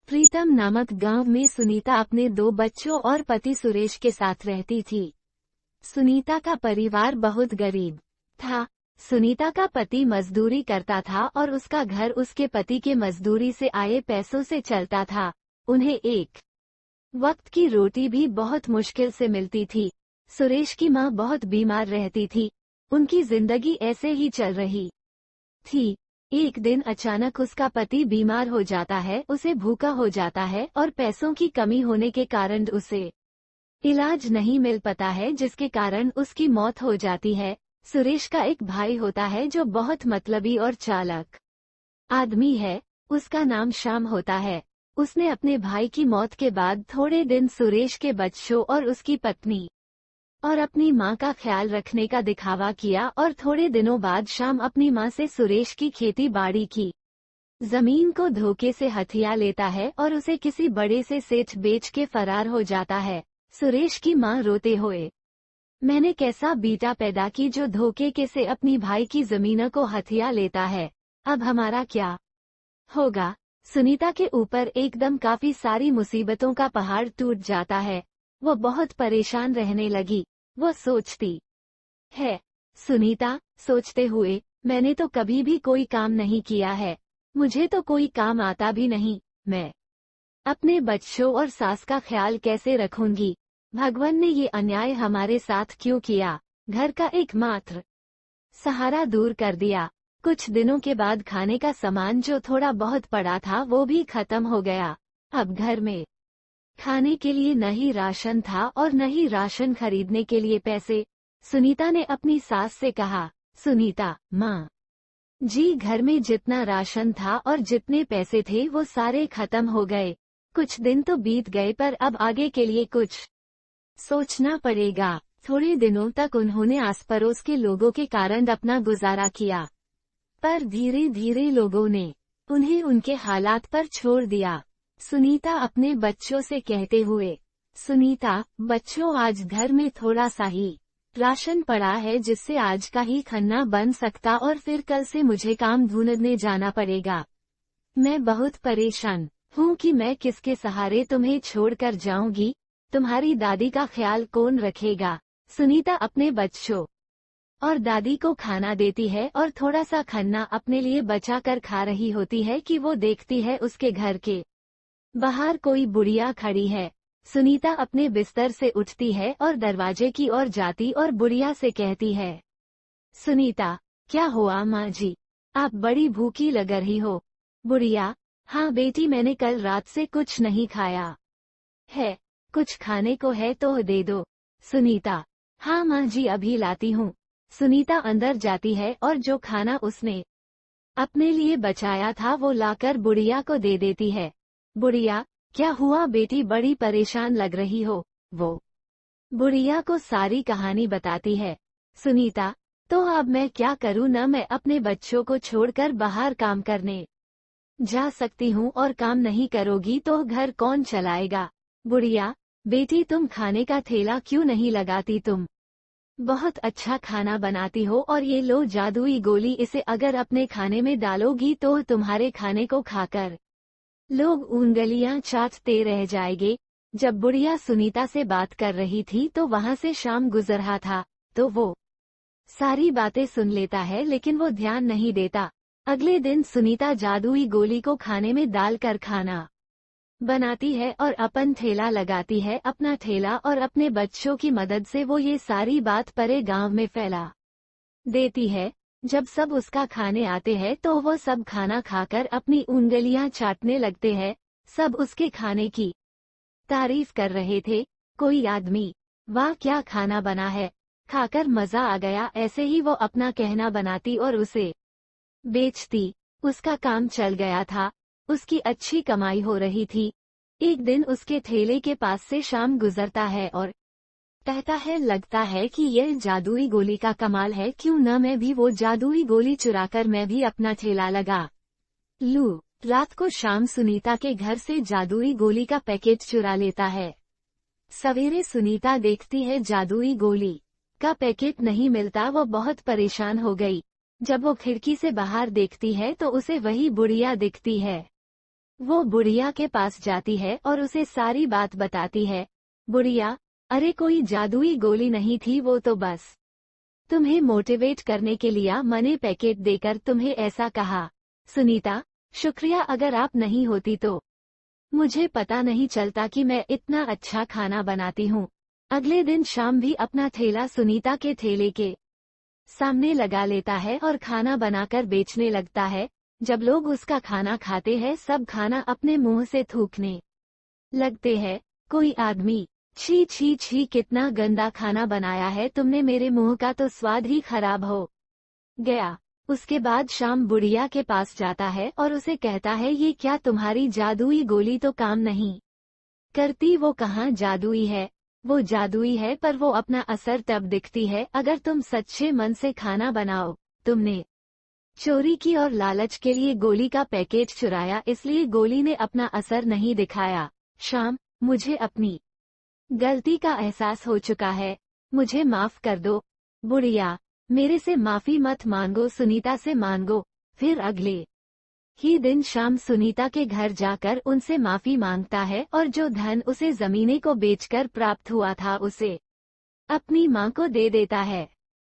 प्रीतम नामक गांव में सुनीता अपने 2 बच्चों और पति सुरेश के साथ रहती थी। सुनीता का परिवार बहुत गरीब था। सुनीता का पति मजदूरी करता था और उसका घर उसके पति के मजदूरी से आए पैसों से चलता था। उन्हें एक वक्त की रोटी भी बहुत मुश्किल से मिलती थी। सुरेश की मां बहुत बीमार रहती थी। उनकी जिंदगी ऐसे ही चल रही थी। एक दिन अचानक उसका पति बीमार हो जाता है, उसे भूखा हो जाता है और पैसों की कमी होने के कारण उसे इलाज नहीं मिल पाता है, जिसके कारण उसकी मौत हो जाती है। सुरेश का एक भाई होता है जो बहुत मतलबी और चालाक आदमी है। उसका नाम श्याम होता है। उसने अपने भाई की मौत के बाद थोड़े दिन सुरेश के बच्चों और उसकी पत्नी और अपनी मां का ख्याल रखने का दिखावा किया और थोड़े दिनों बाद श्याम अपनी मां से सुरेश की खेती बाड़ी की जमीन को धोखे से हथिया लेता है और उसे किसी बड़े से सेठ बेच के फरार हो जाता है। सुरेश की मां रोते हुए, मैंने कैसा बेटा पैदा की जो धोखे के से अपनी भाई की जमीनों को हथिया लेता है, अब हमारा क्या होगा। सुनीता के ऊपर एकदम काफी सारी मुसीबतों का पहाड़ टूट जाता है। वो बहुत परेशान रहने लगी। वो सोचती है, सुनीता सोचते हुए, मैंने तो कभी भी कोई काम नहीं किया है, मुझे तो कोई काम आता भी नहीं, मैं अपने बच्चों और सास का ख्याल कैसे रखूंगी। भगवान ने ये अन्याय हमारे साथ क्यों किया। घर का एकमात्र सहारा दूर कर दिया। कुछ दिनों के बाद खाने का सामान जो थोड़ा बहुत पड़ा था वो भी खत्म हो गया। अब घर में खाने के लिए न ही राशन था और न ही राशन खरीदने के लिए पैसे। सुनीता ने अपनी सास से कहा, सुनीता माँ जी, घर में जितना राशन था और जितने पैसे थे वो सारे खत्म हो गए। कुछ दिन तो बीत गए पर अब आगे के लिए कुछ सोचना पड़ेगा। थोड़े दिनों तक उन्होंने आस पड़ोस के लोगों के कारण अपना गुजारा किया, पर धीरे धीरे लोगों ने उन्हें उनके हालात पर छोड़ दिया। सुनीता अपने बच्चों से कहते हुए, सुनीता बच्चों, आज घर में थोड़ा सा ही राशन पड़ा है जिससे आज का ही खाना बन सकता और फिर कल से मुझे काम ढूंढने जाना पड़ेगा। मैं बहुत परेशान हूँ कि मैं किसके सहारे तुम्हें छोड़कर जाऊंगी। तुम्हारी दादी का ख्याल कौन रखेगा। सुनीता अपने बच्चों और दादी को खाना देती है और थोड़ा सा खाना अपने लिए बचा कर खा रही होती है कि वो देखती है उसके घर के बाहर कोई बुढ़िया खड़ी है। सुनीता अपने बिस्तर से उठती है और दरवाजे की ओर जाती और बुढ़िया से कहती है, सुनीता क्या हुआ माँ जी, आप बड़ी भूखी लग रही हो। बुढ़िया, हाँ बेटी, मैंने कल रात से कुछ नहीं खाया है, कुछ खाने को है तो दे दो। सुनीता, हाँ माँ जी, अभी लाती हूँ। सुनीता अंदर जाती है और जो खाना उसने अपने लिए बचाया था वो लाकर बुढ़िया को दे देती है। बुढ़िया, क्या हुआ बेटी, बड़ी परेशान लग रही हो। वो बुढ़िया को सारी कहानी बताती है। सुनीता, तो अब मैं क्या करूँ, न मैं अपने बच्चों को छोड़कर बाहर काम करने जा सकती हूँ और काम नहीं करोगी तो घर कौन चलाएगा। बुढ़िया, बेटी तुम खाने का ठेला क्यों नहीं लगाती, तुम बहुत अच्छा खाना बनाती हो और ये लो जादुई गोली, इसे अगर अपने खाने में डालोगी तो तुम्हारे खाने को खाकर लोग उंगलियां चाटते रह जाएंगे। जब बुढ़िया सुनीता से बात कर रही थी तो वहां से शाम गुजर रहा था, तो वो सारी बातें सुन लेता है लेकिन वो ध्यान नहीं देता। अगले दिन सुनीता जादुई गोली को खाने में डालकर खाना बनाती है और अपन ठेला लगाती है, अपना ठेला, और अपने बच्चों की मदद से वो ये सारी बात परे गांव में फैला देती है। जब सब उसका खाने आते हैं तो वो सब खाना खाकर अपनी उंगलियां चाटने लगते हैं। सब उसके खाने की तारीफ कर रहे थे। कोई आदमी, वाह क्या खाना बना है, खाकर मजा आ गया, ऐसे ही वो अपना कहना बनाती और उसे बेचती। उसका काम चल गया था, उसकी अच्छी कमाई हो रही थी। एक दिन उसके ठेले के पास से शाम गुजरता है और कहता है, लगता है कि यह जादुई गोली का कमाल है, क्यों न मैं भी वो जादुई गोली चुराकर मैं भी अपना ठेला लगा लूं। रात को शाम सुनीता के घर से जादुई गोली का पैकेट चुरा लेता है। सवेरे सुनीता देखती है जादुई गोली का पैकेट नहीं मिलता। वो बहुत परेशान हो गई। जब वो खिड़की से बाहर देखती है तो उसे वही बुढ़िया दिखती है। वो बुढ़िया के पास जाती है और उसे सारी बात बताती है। बुढ़िया, अरे कोई जादुई गोली नहीं थी, वो तो बस तुम्हें मोटिवेट करने के लिए मैंने पैकेट देकर तुम्हें ऐसा कहा। सुनीता, शुक्रिया, अगर आप नहीं होती तो मुझे पता नहीं चलता कि मैं इतना अच्छा खाना बनाती हूँ। अगले दिन शाम भी अपना थैला सुनीता के थैले के सामने लगा लेता है और खाना बनाकर बेचने लगता है। जब लोग उसका खाना खाते हैं, सब खाना अपने मुंह से थूकने लगते हैं। कोई आदमी, छी छी छी, कितना गंदा खाना बनाया है तुमने, मेरे मुंह का तो स्वाद ही खराब हो गया। उसके बाद शाम बुढ़िया के पास जाता है और उसे कहता है, ये क्या, तुम्हारी जादुई गोली तो काम नहीं करती। वो कहाँ जादुई है, वो जादुई है, पर वो अपना असर तब दिखती है अगर तुम सच्चे मन से खाना बनाओ। तुमने चोरी की और लालच के लिए गोली का पैकेट चुराया, इसलिए गोली ने अपना असर नहीं दिखाया। शाम, मुझे अपनी गलती का एहसास हो चुका है, मुझे माफ कर दो। बुढ़िया, मेरे से माफी मत मांगो, सुनीता से मांगो। फिर अगले ही दिन शाम सुनीता के घर जाकर उनसे माफी मांगता है और जो धन उसे जमीने को बेचकर प्राप्त हुआ था उसे अपनी मां को दे देता है।